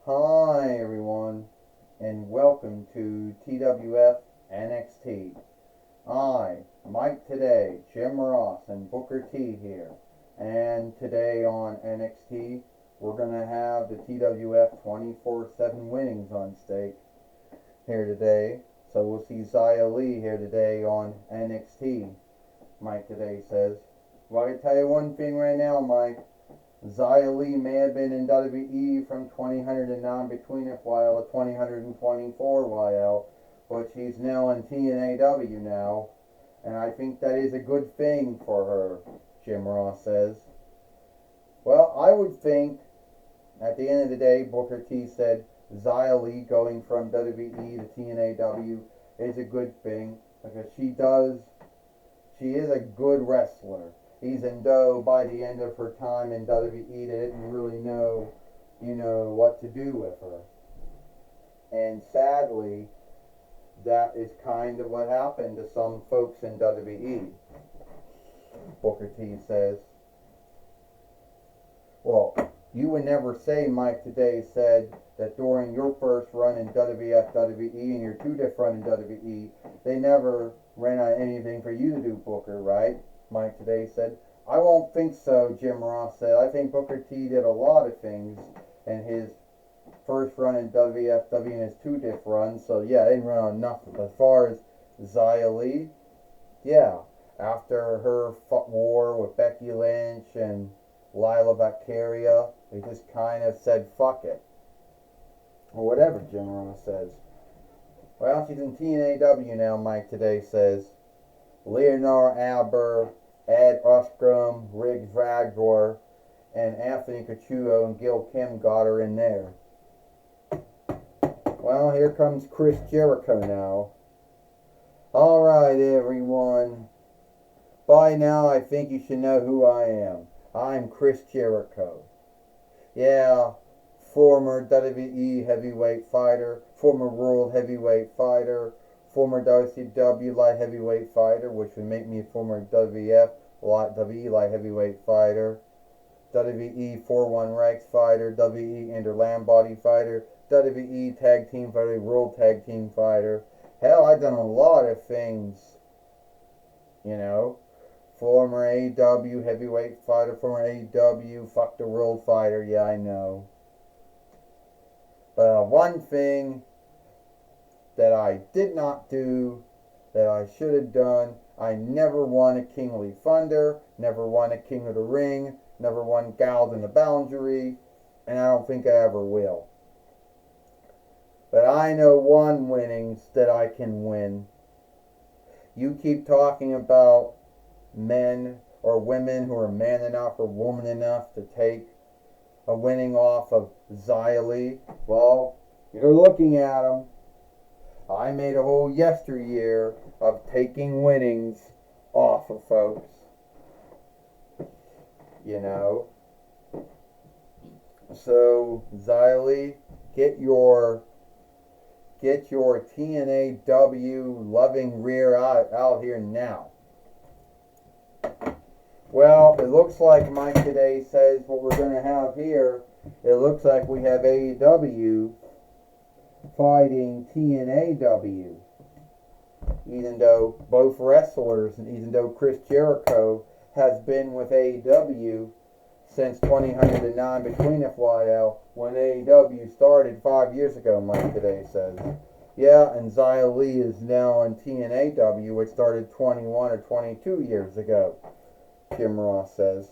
Hi everyone, and welcome to TWF NXT. Mike today, Jim Ross, and Booker T here. And today on NXT, we're going to have the TWF 24/7 winnings on stake here today. So we'll see Xia Li here today on NXT. Mike today says, well, I can tell you one thing right now, Mike. Xia Li may have been in WWE from 2009 between it while to 2024 YL, but she's now in TNAW now, and I think that is a good thing for her, Jim Ross says. Well, I would think, at the end of the day, Booker T said Xia Li going from WWE to TNAW is a good thing, because she is a good wrestler. Even though by the end of her time in WWE, they didn't really know, what to do with her. And sadly, that is kind of what happened to some folks in WWE. Booker T says, well, you would never say, Mike today said that during your first run in WWF, WWE, and your 2-diff run in WWE, they never ran out anything for you to do, Booker, right? Mike today said, I won't think so, Jim Ross said. I think Booker T did a lot of things in his first run in WFW and his 2-diff run, so yeah, they didn't run out nothing. But as far as Xia Li, yeah, after her war with Becky Lynch and Lila Valkyria, they just kind of said, fuck it. Or whatever Jim Ross says. Well, she's in TNAW now, Mike today says. Leonard Albert, Ed Ostrom, Riggs Ragdor, and Anthony Cachuto and Gil Kim got her in there. Well, here comes Chris Jericho now. Alright, everyone. By now, I think you should know who I am. I'm Chris Jericho. Yeah, former WWE heavyweight fighter, former world heavyweight fighter, former WCW light heavyweight fighter, which would make me a former WWF WWE light heavyweight fighter, WWE 4-1 ranks fighter, WWE Interland body fighter, WWE tag team fighter, world tag team fighter. Hell, I've done a lot of things, Former AEW heavyweight fighter, former AEW fuck the world fighter, yeah, I know. But one thing that I did not do, that I should have done, I never won a Kingly Thunder, never won a King of the Ring, never won Gals in the Boundary, and I don't think I ever will. But I know one winnings that I can win. You keep talking about men or women who are man enough or woman enough to take a winning off of Xia Li. Well, you're looking at them. I made a whole yesteryear of taking winnings off of folks. So, Xia Li, get your TNAW loving rear out here now. Well, it looks like Mike today says what we're going to have here. It looks like we have AEW fighting TNAW. Even though both wrestlers, and even though Chris Jericho has been with AEW since 2009 between FYL, when AEW started 5 years ago, Mike today says. Yeah, and Xia Li is now in TNAW, which started 21 or 22 years ago, Jim Ross says.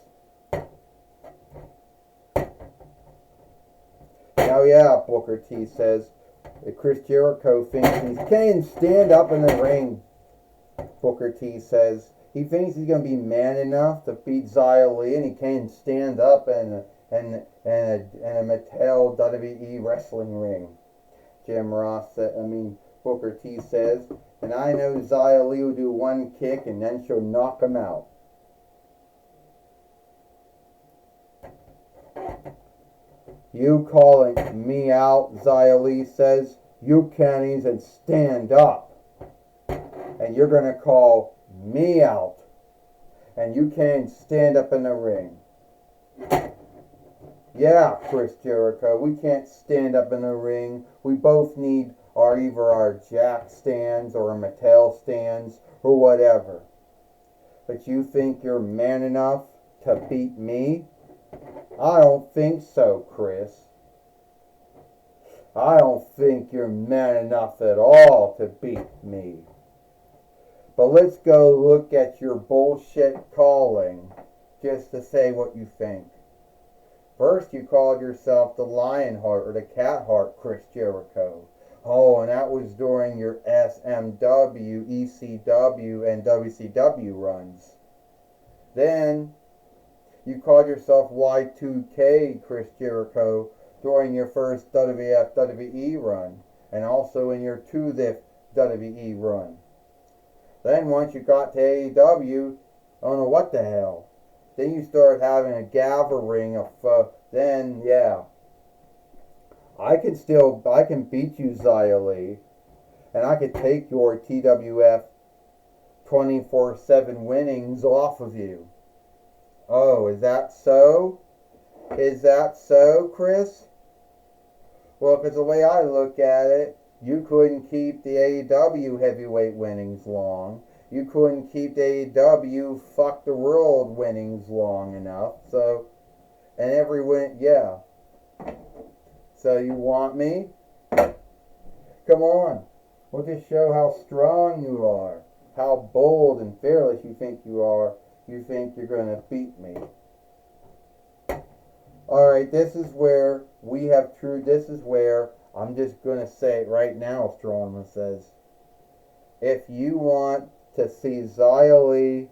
Now, yeah, Booker T says that Chris Jericho thinks he can't stand up in the ring. Booker T says he thinks he's going to be man enough to beat Xia Li, and he can't stand up in a Mattel WWE wrestling ring. Booker T says, and I know Xia Li will do one kick and then she'll knock him out. You calling me out, Xia Li says. You can't even stand up. And you're going to call me out. And you can't stand up in the ring. Yeah, Chris Jericho, we can't stand up in the ring. We both need either our Jack stands or our Mattel stands or whatever. But you think you're man enough to beat me? I don't think so, Chris. I don't think you're man enough at all to beat me. But let's go look at your bullshit calling just to say what you think. First, you called yourself the Lionheart or the Catheart, Chris Jericho. Oh, and that was during your SMW, ECW, and WCW runs. Then, you called yourself Y2K, Chris Jericho, during your first WWF WWE run, and also in your 2-lift WWE run. Then, once you got to AEW, I don't know what the hell. Then you started having a gathering of, then, yeah. I can beat you, Xia Li, and I could take your TWF 24/7 winnings off of you. Oh, is that so? Is that so, Chris? Well, because the way I look at it, you couldn't keep the AEW heavyweight winnings long. You couldn't keep the AEW fuck the world winnings long enough. So, and every win, yeah. So you want me? Come on. We'll just show how strong you are. How bold and fearless you think you are. You think you're going to beat me. Alright, this is where this is where I'm just going to say it right now, Strongman says. If you want to see Xia Li,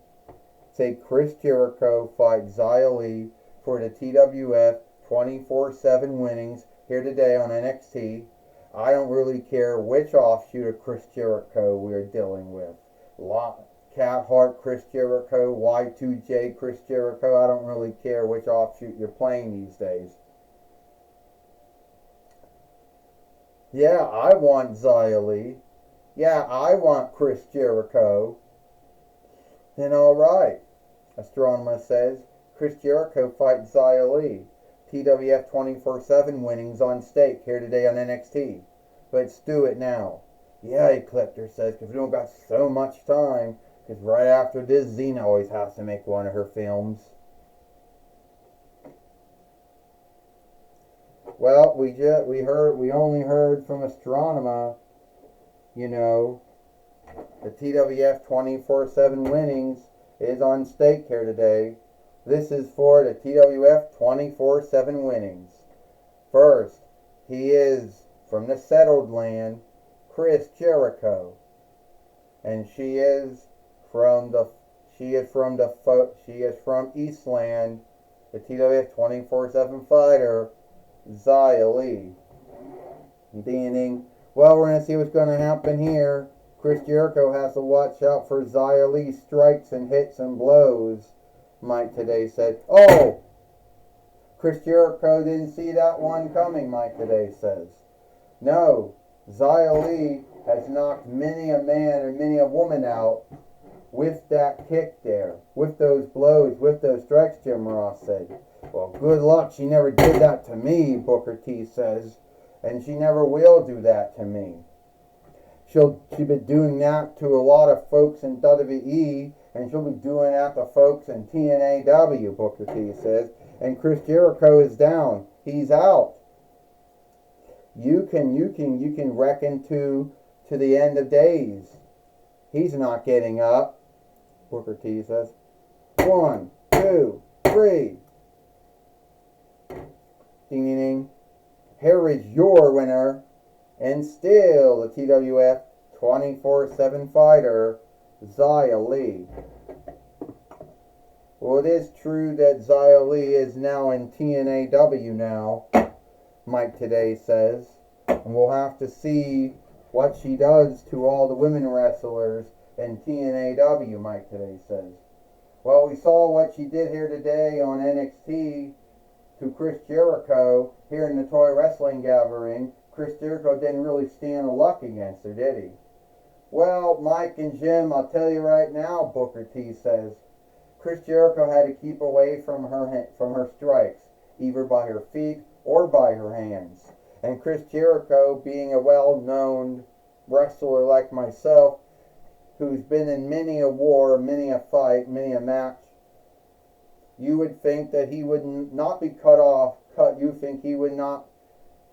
say Chris Jericho fight Xia Li for the TWF 24/7 winnings here today on NXT, I don't really care which offshoot of Chris Jericho we're dealing with. Catheart Chris Jericho, Y2J Chris Jericho, I don't really care which offshoot you're playing these days. Yeah, I want Xia Li. Yeah, I want Chris Jericho. Then alright, Astronomer says, Chris Jericho fights Xia Li. TWF 24/7 winnings on stake here today on NXT. Let's do it now. Yeah, Ecliptor says, because we don't got so much time. Because right after this, Xena always has to make one of her films. Well, we only heard from Astronema, you know, the TWF 24/7 winnings is on stake here today. This is for the TWF 24/7 winnings. First, he is from the settled land, Chris Jericho, and she is from Eastland, the TWF 24/7 fighter, Xia Li. Meaning, well, we're going to see what's going to happen here. Chris Jericho has to watch out for Xia Li's strikes and hits and blows, Mike Today said. Oh! Chris Jericho didn't see that one coming, Mike Today says. No, Xia Li has knocked many a man and many a woman out with that kick there, with those blows, with those strikes, Jim Ross said. Well, good luck. She never did that to me, Booker T says. And she never will do that to me. She's been doing that to a lot of folks in WWE, and she'll be doing that to folks in TNAW, Booker T says. And Chris Jericho is down. He's out. You can reckon to the end of days. He's not getting up, Booker T says. 1, 2, 3. Ding ding ding. Here is your winner, and still the TWF 24/7 fighter, Xia Li. Well, it is true that Xia Li is now in TNAW now, Mike Today says. And we'll have to see what she does to all the women wrestlers in TNAW, Mike Today says. Well, we saw what she did here today on NXT to Chris Jericho here in the Toy Wrestling Gathering. Chris Jericho didn't really stand a luck against her, did he? Well, Mike and Jim, I'll tell you right now, Booker T says, Chris Jericho had to keep away from her strikes. either by her feet or by her hands. And Chris Jericho, being a well-known wrestler like myself, who's been in many a war, many a fight, many a match, you would think that he would not be cut off. You think he would not.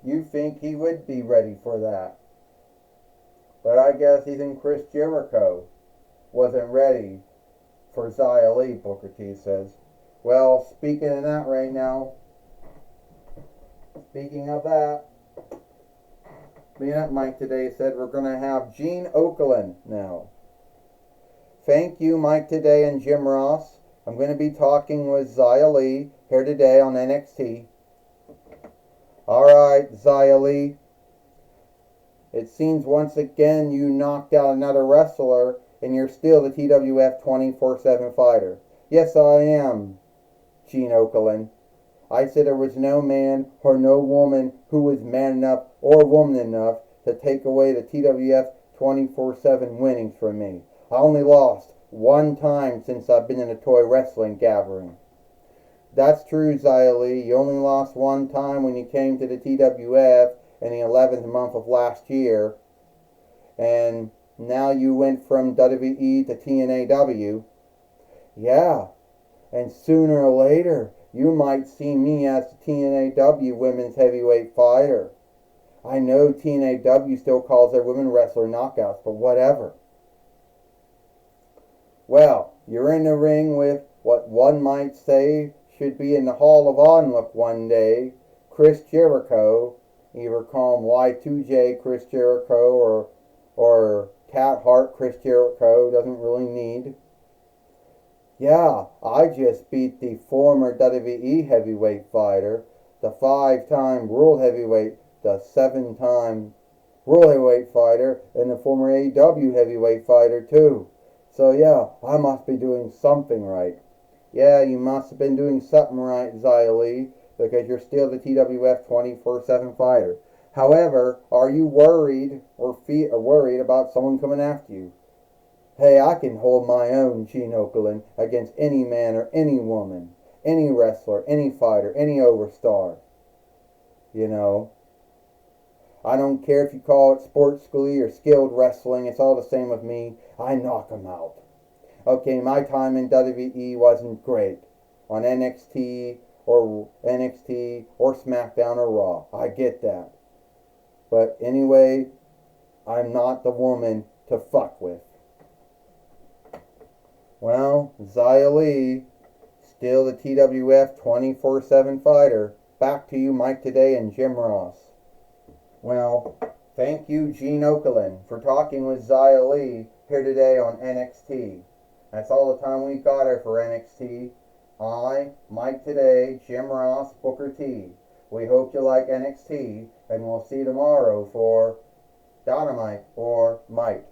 You think he would be ready for that. But I guess even Chris Jericho wasn't ready for Xia Li, Booker T says. Well, speaking of that right now, speaking of that, being at Mike today said we're going to have Gene Okerlund now. Thank you, Mike today and Jim Ross. I'm going to be talking with Xia Li here today on NXT. Alright, Xia Li. It seems once again you knocked out another wrestler and you're still the TWF 24/7 fighter. Yes, I am, Gene Okerlund. I said there was no man or no woman who was man enough or woman enough to take away the TWF 24/7 winnings from me. I only lost one time since I've been in a toy wrestling gathering. That's true, Xia Li. You only lost one time when you came to the TWF in the 11th month of last year. And now you went from WWE to TNAW. Yeah. And sooner or later, you might see me as the TNAW Women's Heavyweight Fighter. I know TNAW still calls their women wrestler knockouts, but whatever. Well, you're in the ring with what one might say should be in the Hall of Honor one day, Chris Jericho. Either call him Y2J Chris Jericho or Cat Hart Chris Jericho, doesn't really need. Yeah, I just beat the former WWE heavyweight fighter, the 5-time world heavyweight, the 7-time world heavyweight fighter, and the former AEW heavyweight fighter too. So yeah, I must be doing something right. Yeah, you must have been doing something right, Xia Li, because you're still the TWF 24/7 fighter. However, are you worried or worried about someone coming after you? Hey, I can hold my own, Gene Okerlund, against any man or any woman, any wrestler, any fighter, any overstar. You know, I don't care if you call it sports schooly or skilled wrestling, it's all the same with me. I knock them out. Okay, my time in WWE wasn't great. On NXT or SmackDown or Raw. I get that. But anyway, I'm not the woman to fuck with. Well, Xia Li, still the TWF 24/7 fighter. Back to you, Mike today and Jim Ross. Well, thank you, Gene Okerlund, for talking with Xia Li here today on NXT. That's all the time we got here for NXT. I, Mike today, Jim Ross, Booker T. We hope you like NXT, and we'll see you tomorrow for Dynamite or Mike.